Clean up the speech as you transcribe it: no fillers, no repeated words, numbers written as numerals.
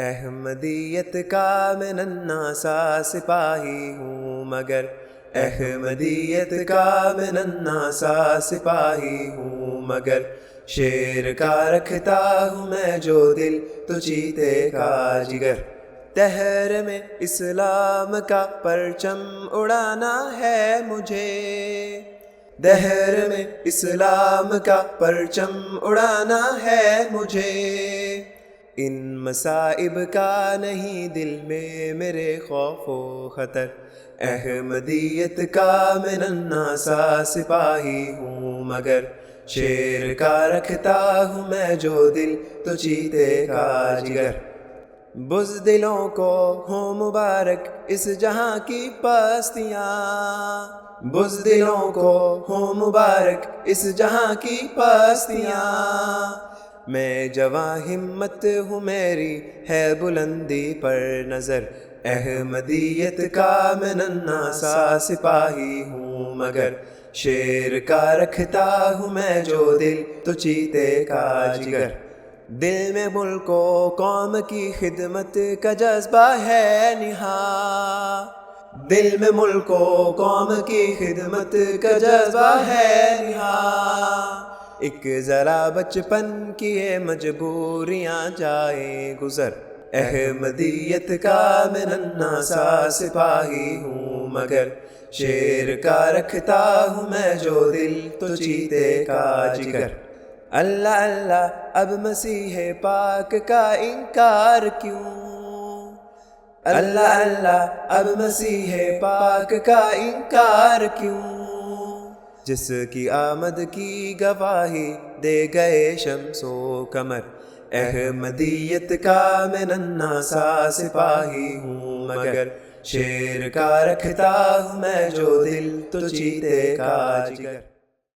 احمدیت کا میں ننھا سا سپاہی ہوں مگر، احمدیت کا میں ننھا سا سپاہی ہوں مگر، شیر کا رکھتا ہوں میں جو دل تو چیتے کا جگر۔ دہر میں اسلام کا پرچم اڑانا ہے مجھے، دہر میں اسلام کا پرچم اڑانا ہے مجھے۔ ان مصائب کا نہیں دل میں میرے خوف و خطر، احمدیت کا میں ننھا سا سپاہی ہوں مگر، شیر کا رکھتا ہوں میں جو دل تو چیتے کا جگر۔ بزدلوں کو ہوں مبارک اس جہاں کی پستیاں، بزدلوں کو ہوں مبارک اس جہاں کی پستیاں۔ میں جواں ہمت ہوں میری ہے بلندی پر نظر، احمدیت کا میں ننھا سا سپاہی ہوں مگر، شیر کا رکھتا ہوں میں جو دل تو چیتے کا جگر۔ دل میں ملک و قوم کی خدمت کا جذبہ ہے نہاں، دل میں ملک و قوم کی خدمت کا جذبہ ہے نہاں۔ ایک ذرا بچپن کی یہ مجبوریاں جائیں گزر، احمدیت کا میں ننھا سا سپاہی ہوں مگر، شیر کا رکھتا ہوں میں جو دل تو چیتے کا جگر۔ اللہ اللہ اب مسیح پاک کا انکار کیوں، اللہ اللہ اب مسیح پاک کا انکار کیوں۔ جس کی آمد کی گواہی دے گئے شمس و قمر، احمدیت کا میں ننھا سا سپاہی ہوں مگر، شیر کا رکھتا ہوں میں جو دل تو چیتے کا جگر۔